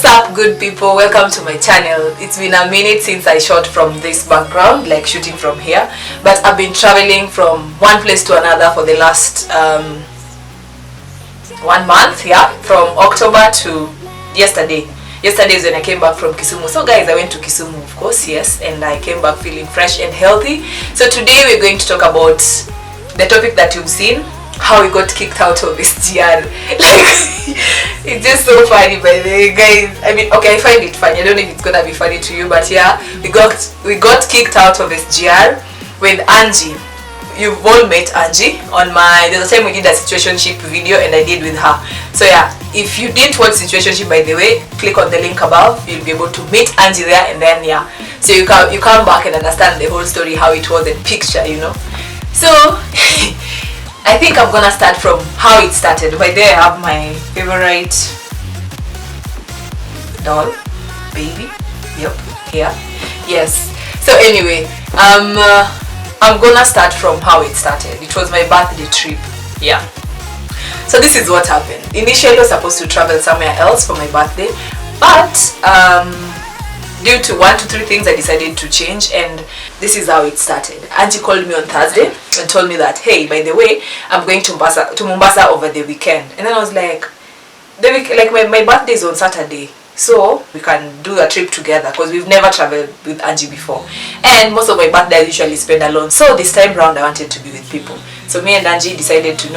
up, good people? Welcome to my channel. It's been a minute since I shot from this background, like shooting from here, but I've been traveling from one place to another for the last 1 month, yeah, from October to yesterday. Yesterday is when I came back from Kisumu. So guys, I went to Kisumu, of course, yes, and I came back feeling fresh and healthy. So today we're going to talk about the topic that you've seen, how we got kicked out of SGR. Like, it's just so funny, by the way, guys. I mean, okay, I find it funny. I don't know if it's gonna be funny to you, but yeah, we got kicked out of SGR with Angie. You've all met Angie on there's a time we did a situationship video and I did with her. So yeah, if you didn't watch situationship, by the way, click on the link above. You'll be able to meet Angie there, and then yeah, so you come back and understand the whole story, how it was in picture, you know. So I think I'm gonna start from how it started. By there I have my favorite doll, baby. Yep, here. Yes. So anyway, I'm gonna start from how it started. It was my birthday trip. Yeah. So this is what happened. Initially I was supposed to travel somewhere else for my birthday, but due to 1 to 3 things I decided to change, and this is how it started. Angie called me on Thursday and told me that, hey, by the way, I'm going to Mombasa over the weekend. And then I was like, my birthday is on Saturday, so we can do a trip together, because we've never traveled with Angie before, and most of my birthday I usually spend alone. So this time round I wanted to be with people. So me and Angie decided to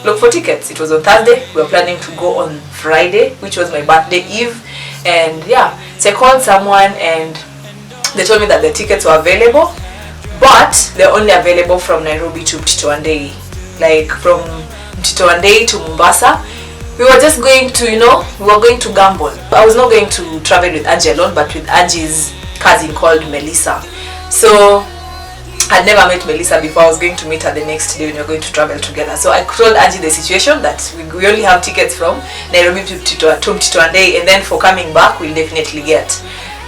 look for tickets. It was on Thursday. We were planning to go on Friday, which was my birthday eve. And yeah, so I called someone and they told me that the tickets were available, but they're only available from Nairobi to Mtito. Like from Mtito to Mombasa. We were just going to, we were going to gamble. I was not going to travel with Angie alone, but with Angie's cousin called Melissa. So I'd never met Melissa before. I was going to meet her the next day when we were going to travel together. So I told Angie the situation, that we only have tickets from Nairobi to Mtito, and then for coming back we'll definitely get.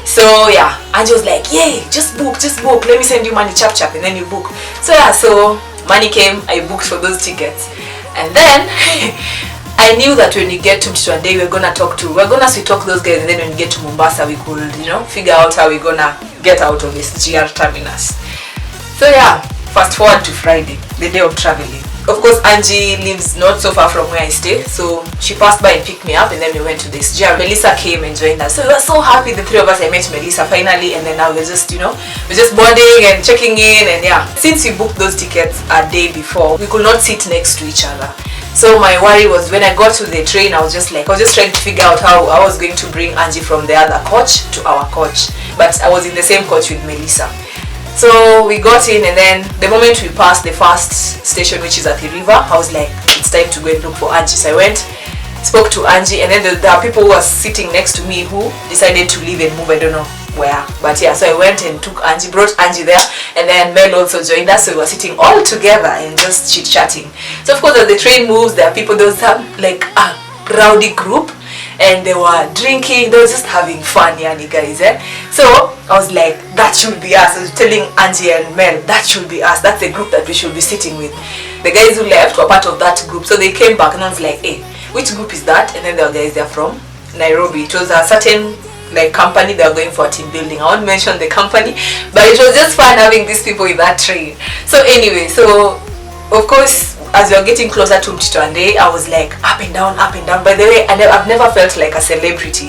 So yeah, Angie was like, yay, just book, let me send you money, chap, and then you book. So yeah, so money came, I booked for those tickets, and then I knew that when we get to Mtito, we're gonna sweet talk those guys, and then when we get to Mombasa we could, figure out how we're gonna get out of this GR terminus. So yeah, fast forward to Friday, the day of traveling. Of course, Angie lives not so far from where I stay, so she passed by and picked me up, and then we went to this GR. Melissa came and joined us. So we were so happy, the 3 of us. I met Melissa finally, and then now we're just, we're just bonding and checking in, and yeah. Since we booked those tickets a day before, we could not sit next to each other. So my worry was, when I got to the train, I was just trying to figure out how I was going to bring Angie from the other coach to our coach. But I was in the same coach with Melissa. So we got in, and then the moment we passed the first station, which is at the river, I was like, it's time to go and look for Angie. So I went, spoke to Angie, and then there are people who were sitting next to me who decided to leave and move, I don't know where. But yeah, so I went and took Angie, brought Angie there, and then Mel also joined us. So we were sitting all together and just chit-chatting. So of course, as the train moves, there are people, there was some like a rowdy group, and they were drinking, they were just having fun, yani guys, eh? So I was like, that should be us. I was telling Angie and Mel, that should be us. That's the group that we should be sitting with. The guys who left were part of that group, so they came back, and I was like, hey, which group is that? And then there were guys, they're from Nairobi. It was a certain company, they were going for a team building. I won't mention the company, but it was just fun having these people in that train. So anyway, so of course, as we were getting closer to Mtito, I was like up and down. By the way, I've never felt like a celebrity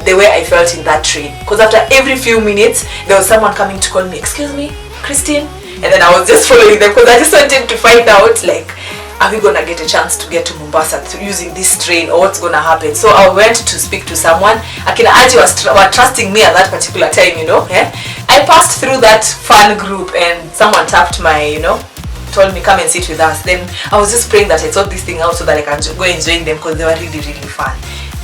the way I felt in that train, because after every few minutes there was someone coming to call me, excuse me, Christine, and then I was just following them, because I just wanted to find out, like, are we gonna get a chance to get to Mombasa using this train, or what's gonna happen? So I went to speak to someone. Akina Angie were trusting me at that particular time, I passed through that fun group, and someone tapped my, told me, come and sit with us. Then I was just praying that I sort this thing out so that I can go and join them, because they were really, really fun.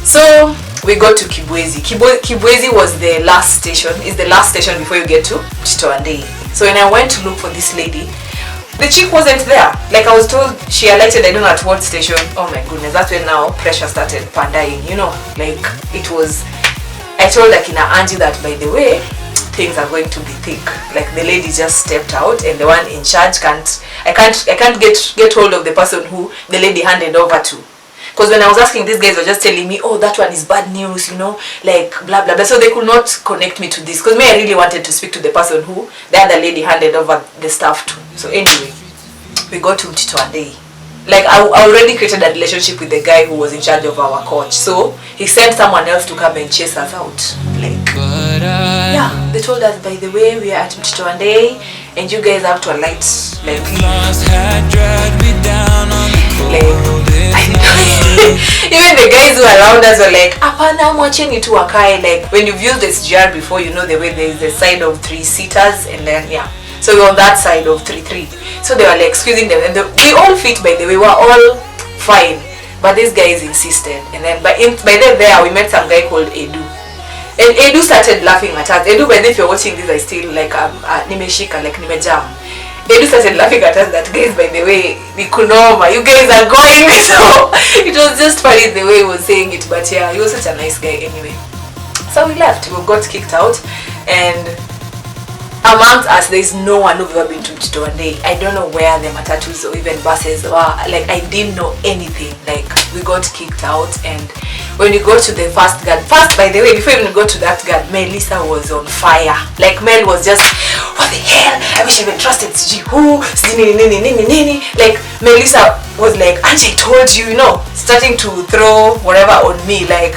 So we got to Kibwezi. Kibwezi was the last station. It's the last station before you get to Mtito. So when I went to look for this lady, the chick wasn't there. Like I was told, she alighted, I don't know at what station. Oh my goodness, that's when now pressure started pandaing, like it was. I told Akina Angie that, by the way, things are going to be thick. Like the lady just stepped out, and the one in charge I can't get hold of the person who the lady handed over to. Because when I was asking, these guys were just telling me, oh, that one is bad news, you know, like blah blah blah. So they could not connect me to this, because me, I really wanted to speak to the person who the other lady handed over the stuff to. So anyway, we got to Mtito one day. Like I already created a relationship with the guy who was in charge of our coach, so he sent someone else to come and chase us out. Like, yeah, they told us, by the way, we are at Mtito one day, and you guys have to alight. Like, even the guys who are around us were like, apana mwacheni tu wakae. Like, when you've used this GR before, you know the way there is the side of 3-seaters, and then yeah, so we're on that side of 3-3. So they were like excusing them, and we all fit, by the way, we're all fine, but these guys insisted. And then by then there we met some guy called Edu, and Edu started laughing at us. Edu, by then, if you're watching this, I still like nimeshika, like nimejam. Edu started laughing at us that, guys, by the way, Nikunoma, you guys are going. So it was just funny the way he was saying it, but yeah, he was such a nice guy anyway. So we left, we got kicked out, and amongst us, there is no one who've ever been to Mtito one day. I don't know where the matatus or even buses were. Like, I didn't know anything. Like, we got kicked out, and when we go to the first guard, by the way, before even we go to that guard, Melissa was on fire. Like, Mel was just, what the hell? I wish I even trusted who? Like, Melissa was like, Angie, I told you, you know, starting to throw whatever on me. Like,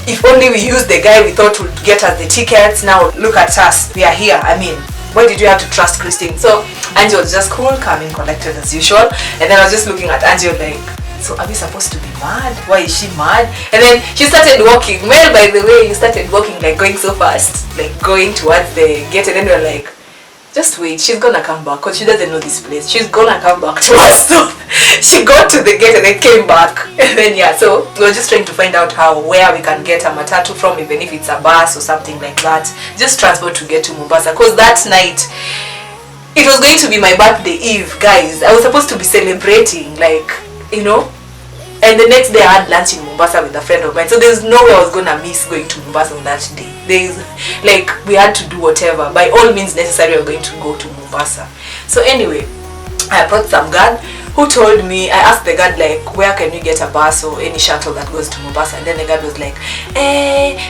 if only we used the guy we thought would get us the tickets. Now look at us, we are here. I mean, why did you have to trust Christine? So Angie was just cool, calm and collected as usual. And then I was just looking at Angie like, so are we supposed to be mad? Why is she mad? And then she started walking. Well, by the way, you started walking, like going so fast, like going towards the gate. And then we were like, just wait, she's gonna come back, because she doesn't know this place. She's gonna come back to us. So she got to the gate and then came back. And then yeah, so we were just trying to find out where we can get a matatu from, even if it's a bus or something like that. Just transport to get to Mombasa, because that night it was going to be my birthday eve, guys. I was supposed to be celebrating, like, you know. And the next day I had lunch in Mombasa with a friend of mine. So there's no way I was gonna miss going to Mombasa on that day. There's like, we had to do whatever. By all means necessary, we were going to go to Mombasa. So anyway, I approached some guard who told me, I asked the guard like, where can you get a bus or any shuttle that goes to Mombasa? And then the guard was like,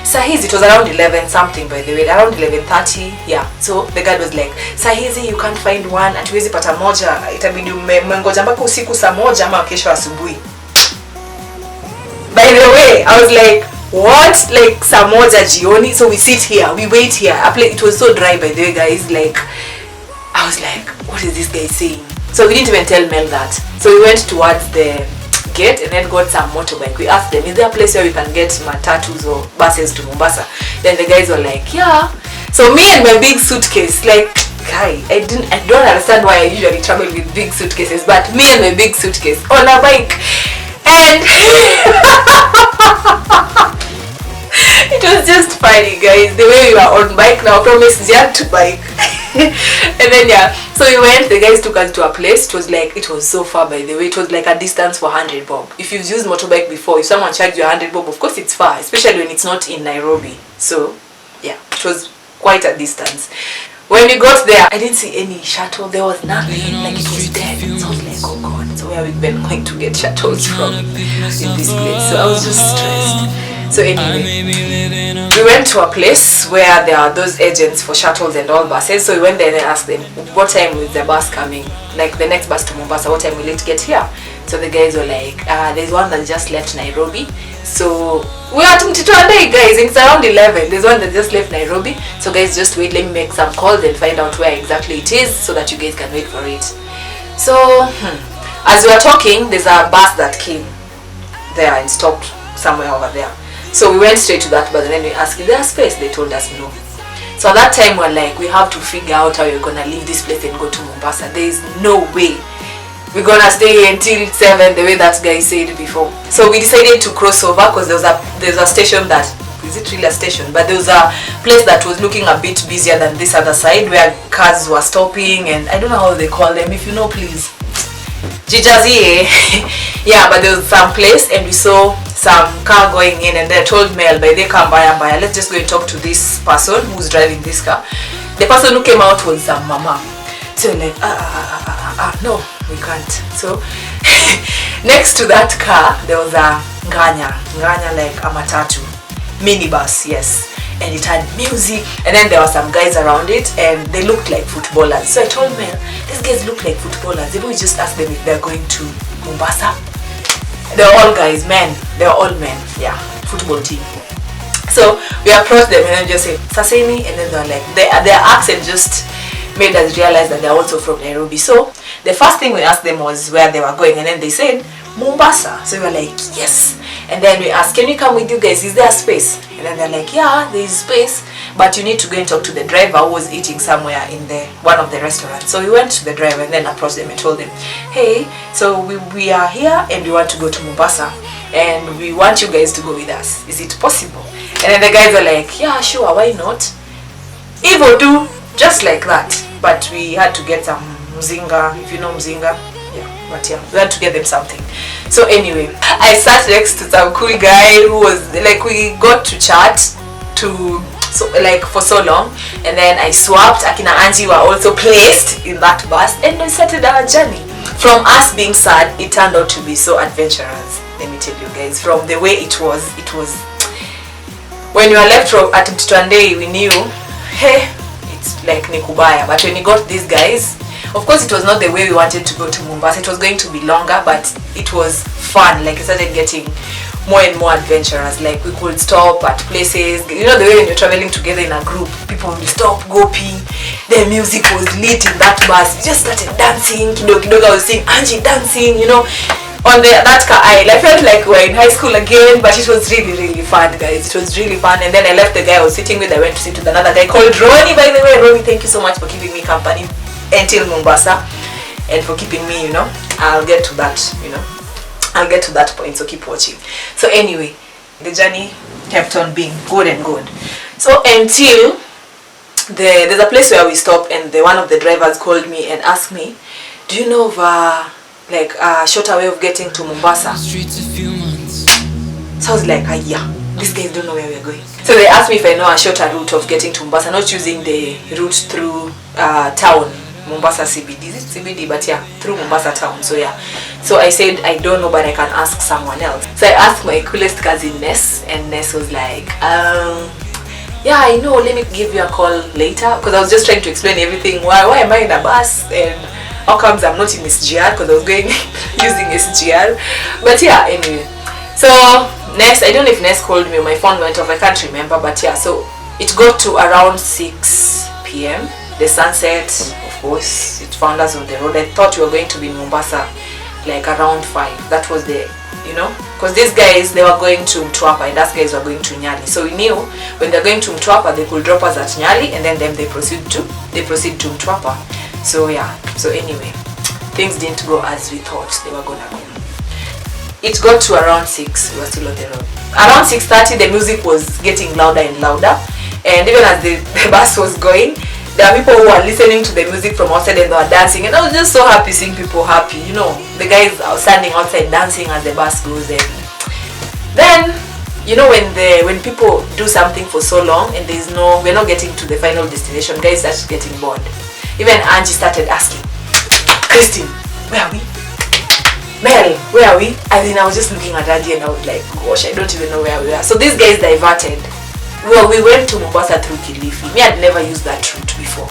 Sahizi, it was around 11 something, by the way, around 11:30, yeah. So the guard was like, Sahizi, you can't find one, hatuwezi pata moja, itabidi umengoja mpaka usiku saa moja ama kesho asubuhi. By the way, I was like, what? Like, saa moja jioni? So we sit here, we wait here. It was so dry, by the way, guys. Like, I was like, what is this guy saying? So we didn't even tell Mel that. So we went towards the gate and then got some motorbike. We asked them, is there a place where we can get matatus or buses to Mombasa? Then the guys were like, yeah. So me and my big suitcase, like, guy, I don't understand why I usually travel with big suitcases, but me and my big suitcase on a bike. And it was just funny, guys, the way we were on bike. Now I promise you had to bike. And then yeah, so we went, the guys took us to a place. It was so far, by the way. It was like a distance for 100 bob. If you've used motorbike before, if someone charged you 100 bob, of course it's far, especially when it's not in Nairobi. So yeah, it was quite a distance. When we got there, I didn't see any shuttle. There was nothing. Like, it was dead. So I was like, oh god, so where are we been going to get shuttles from in this place? So I was just stressed. So anyway, we went to a place where there are those agents for shuttles and all buses. So we went there and asked them, what time is the bus coming? Like, the next bus to Mombasa, what time will it get here? So the guys were like, there's one that just left Nairobi. So we are at Mtito one day, guys. It's around 11. There's one that just left Nairobi. So guys, just wait. Let me make some calls and find out where exactly it is, so that you guys can wait for it. So as we were talking, there's a bus that came there and stopped somewhere over there. So we went straight to that bus and then we asked, is there a space? They told us no. So at that time we're like, we have to figure out how we're gonna leave this place and go to Mombasa. There is no way we're gonna stay here until 7, the way that guy said before. So we decided to cross over, because there's a station that, is it really a station? But there was a place that was looking a bit busier than this other side, where cars were stopping, and I don't know how they call them. If you know, please. Jijazi. Yeah, but there was some place and we saw some car going in, and they told Mel, by they come by, let's just go and talk to this person who's driving this car. The person who came out was some mama. So like, no, we can't. So next to that car, there was a nganya like a matatu, minibus, yes. And it had music, and then there were some guys around it, and they looked like footballers. So I told me, these guys look like footballers. Maybe we just ask them if they're going to Mombasa. They're all guys, men. They're all men, yeah, football team. So we approached them and then just said Saseni, and then they're like, their accent just made us realize that they're also from Nairobi. So the first thing we asked them was where they were going, and then they said Mombasa. So we were like, yes. And then we asked, can we come with you guys? Is there a space? And then they're like, yeah, there is space, but you need to go and talk to the driver who was eating somewhere in one of the restaurants. So we went to the driver and then approached them and told them, hey, so we are here and we want to go to Mombasa, and we want you guys to go with us. Is it possible? And then the guys were like, yeah, sure, why not? Evo do, just like that. But we had to get some mzinga, if you know mzinga. Yeah, but yeah, we had to get them something. So anyway, I sat next to some cool guy who was like, we got to chat for so long, and then I swapped. Akina Angie were also placed in that bus, and we started our journey. From us being sad, it turned out to be so adventurous. Let me tell you guys, from the way it was when you are left at Mtitwandei, we knew, hey, it's like Nikubaya. But when we got these guys, of course it was not the way we wanted to go to Mombasa. It was going to be longer, but it was fun. Like, it started getting more and more adventurous. Like, we could stop at places, you know, the way when you're traveling together in a group, people will stop, go pee. The music was lit in that bus. We just started dancing. Kidogo was saying Angie dancing, you know, on that car aisle. I felt like we were in high school again, but it was really, really fun, guys. It was really fun. And then I left the guy I was sitting with. I went to sit with another guy called Ronnie, by the way. Ronnie, thank you so much for keeping me company until Mombasa, and for keeping me, you know. I'll get to that, you know. I'll get to that point, so keep watching. So anyway, the journey kept on being good and good. So until there's a place where we stopped, and one of the drivers called me and asked me, do you know of a shorter way of getting to Mombasa? So I was like, yeah, these guys don't know where we're going. So they asked me if I know a shorter route of getting to Mombasa, not using the route through town, Mombasa CBD. Is it CBD? But yeah, through Mombasa town. So yeah. So I said, I don't know, but I can ask someone else. So I asked my coolest cousin Ness, and Ness was like, yeah, I know, let me give you a call later. Because I was just trying to explain everything. Why am I in a bus? And how comes I'm not in SGR? Because I was going using SGR. But yeah, anyway. So Ness, I don't know if Ness called me or my phone went off, I can't remember. But yeah, so it got to around 6 p.m. The sunset, of course, it found us on the road. I thought we were going to be in Mombasa like around 5. That was the, you know, because these guys, they were going to Mtwapa and us guys were going to Nyali. So we knew when they're going to Mtwapa, they could drop us at Nyali, and then they proceed to Mtwapa. So yeah, so anyway, things didn't go as we thought they were gonna go. It got to around 6, we were still on the road. Around 6:30, the music was getting louder and louder, and even as the bus was going, there are people who are listening to the music from outside and they were dancing, and I was just so happy seeing people happy. You know, the guys are standing outside dancing as the bus goes. And then, you know, when people do something for so long and we're not getting to the final destination, guys start getting bored. Even Angie started asking, Christine, where are we? Mel, where are we? And then I was just looking at Angie and I was like, gosh, I don't even know where we are. So these guys diverted. Well, we went to Mombasa through Kilifi. Me, I'd never used that route before.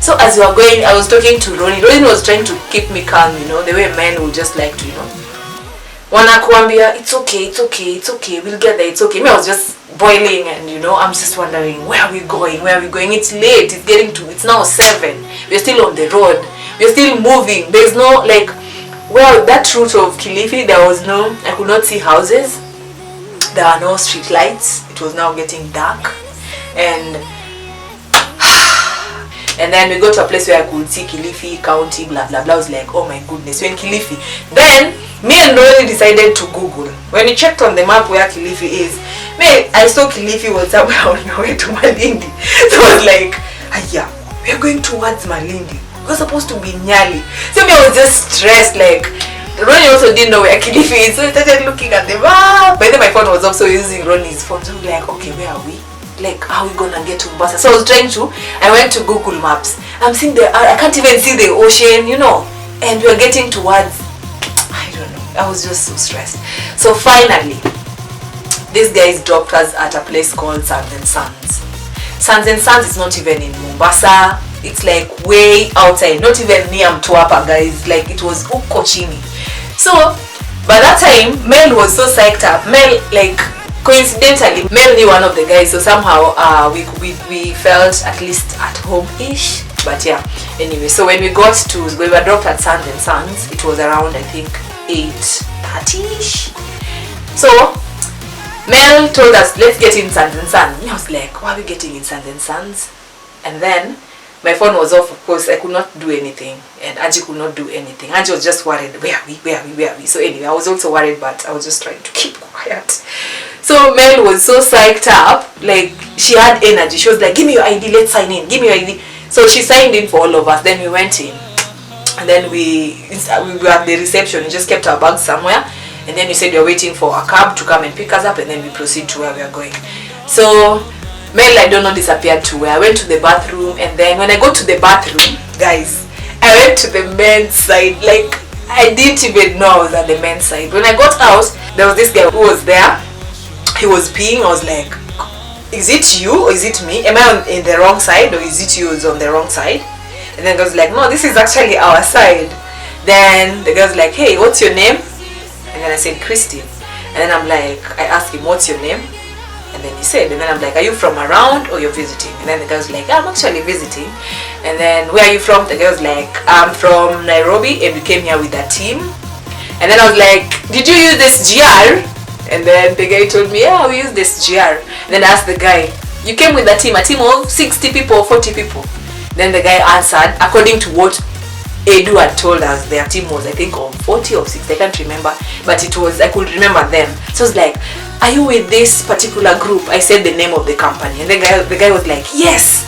So as we were going, I was talking to Ronnie. Ronnie was trying to keep me calm, you know, the way men would just like to, you know. Wanakuambia, it's okay, we'll get there, it's okay. Me, I was just boiling, and you know, I'm just wondering, where are we going? It's late, it's now 7. We're still on the road. We're still moving. There's no, like, well, that route of Kilifi, I could not see houses. There are no street lights. It was now getting dark, and then we got to a place where I could see Kilifi County, blah blah blah. I was like, oh my goodness, we're in Kilifi. Then me and Rory decided to Google. When we checked on the map where Kilifi is, I saw Kilifi was somewhere on the way to Malindi. So I was like, yeah, we're going towards Malindi. We're supposed to be Nyali. So I was just stressed, like. Ronnie also didn't know where Kilifi is, so he started looking at the map. But then my phone was also using Ronnie's phone, so I was like, okay, where are we? Like, how are we gonna get to Mombasa? So I went to Google Maps. I'm seeing I can't even see the ocean, you know. And we're getting towards, I don't know. I was just so stressed. So finally, these guys dropped us at a place called Sons and Sons. Sons and Sons is not even in Mombasa. It's like way outside, not even near Mtwapa, guys. Like it was uko chini. So by that time, Mel was so psyched up. Mel, like coincidentally, Mel knew one of the guys, so somehow we felt at least at home-ish. But yeah, anyway, so when we were dropped at Sons and Sons, it was around, I think, 8:30ish. So Mel told us, let's get in Sons and Sons. I was like, why are we getting in Sons and Sons? And then my phone was off, of course. I could not do anything, and Angie could not do anything. Angie was just worried, where are we? So anyway, I was also worried, but I was just trying to keep quiet. So Mel was so psyched up, like she had energy. She was like, give me your ID, let's sign in, give me your ID. So she signed in for all of us. Then we went in, and then we were at the reception. We just kept our bags somewhere, and then we said we were waiting for a cab to come and pick us up, and then we proceed to where we are going. So Mel, I don't know, disappeared to where I went to the bathroom, and then when I got to the bathroom, guys, I went to the men's side. Like I didn't even know I was at the men's side. When I got out, there was this guy who was there. He was peeing. I was like, is it you or is it me? Am I in the wrong side, or is it you who's on the wrong side? And then the guy was like, no, this is actually our side. Then the guy was like, hey, what's your name? And then I said, Christine. And then I asked him, what's your name? And then he said, and then I'm like, are you from around or you're visiting? And then the guy was like, I'm actually visiting. And then, where are you from? The guy was like, I'm from Nairobi, and we came here with a team. And then I was like, did you use this GR? And then the guy told me, yeah, we use this GR. And then I asked the guy, you came with a team of 60 people or 40 people? Then the guy answered, according to what Edu had told us, their team was, I think, of 40 or 60, I can't remember, but it was, I could remember them. So I was like, are you with this particular group? I said the name of the company, and the guy was like, yes.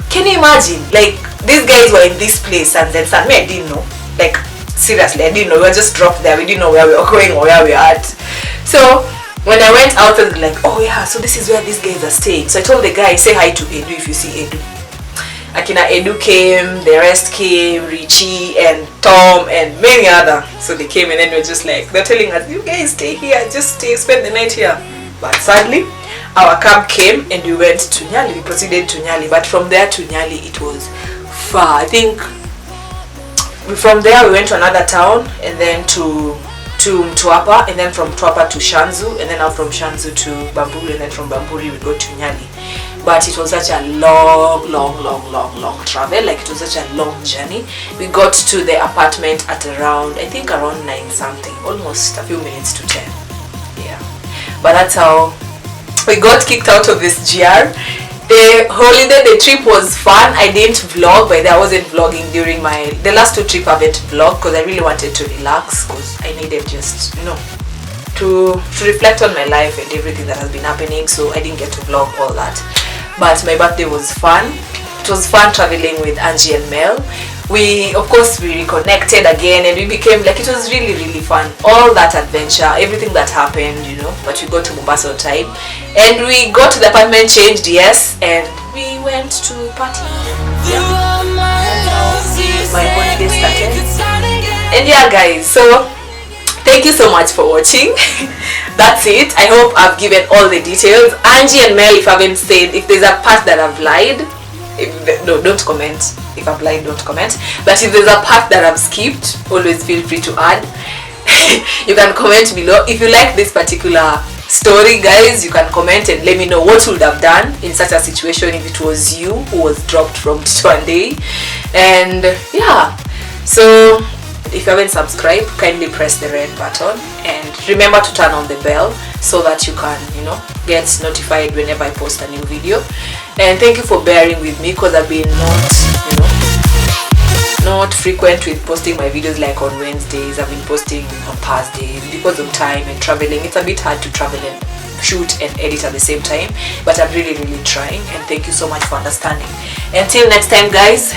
Can you imagine? Like, these guys were in this place, and then me, I didn't know. Like, seriously, I didn't know. We were just dropped there. We didn't know where we were going or where we were at. So when I went out, I was like, oh yeah, so this is where these guys are staying. So I told the guy, say hi to Edu if you see Edu. Akina Edu came, the rest came, Richie and Tom and many other. So they came, and then we were just like, they're telling us, you guys stay here, just spend the night here. But sadly, our cab came and we went to Nyali. We proceeded to Nyali, but from there to Nyali it was far. I think from there we went to another town, and then to Mtwapa, and then from Mtwapa to Shanzu, and then out from Shanzu to Bamburi, and then from Bamburi we go to Nyali. But it was such a long travel. Like, it was such a long journey. We got to the apartment at around 9 something, almost a few minutes to 10. Yeah, but that's how we got kicked out of this GR. The holiday, the trip was fun. I didn't vlog, but I wasn't vlogging during the last 2 trips. I haven't vlogged because I really wanted to relax, because I needed just, to reflect on my life and everything that has been happening. So I didn't get to vlog all that. But my birthday was fun. It was fun traveling with Angie and Mel. We reconnected again, and we became like, it was really fun. All that adventure, everything that happened, but we got to Mombasa on time, and we got to the apartment, changed, yes, and we went to party. Yeah. My holiday started. And yeah, guys, so thank you so much for watching. That's it. I hope I've given all the details. Angie and Mel, if I haven't said, if there's a part that I've lied, no, don't comment. If I've lied, don't comment. But if there's a part that I've skipped, always feel free to add. You can comment below. If you like this particular story, guys, you can comment and let me know what you would have done in such a situation if it was you who was dropped from Day. And yeah, so if you haven't subscribed, kindly press the red button, and remember to turn on the bell so that you can, get notified whenever I post a new video. And thank you for bearing with me, because I've been not frequent with posting my videos. Like on Wednesdays, I've been posting on Thursdays because of time and traveling. It's a bit hard to travel and shoot and edit at the same time, but I'm really trying, and thank you so much for understanding. Until next time, guys,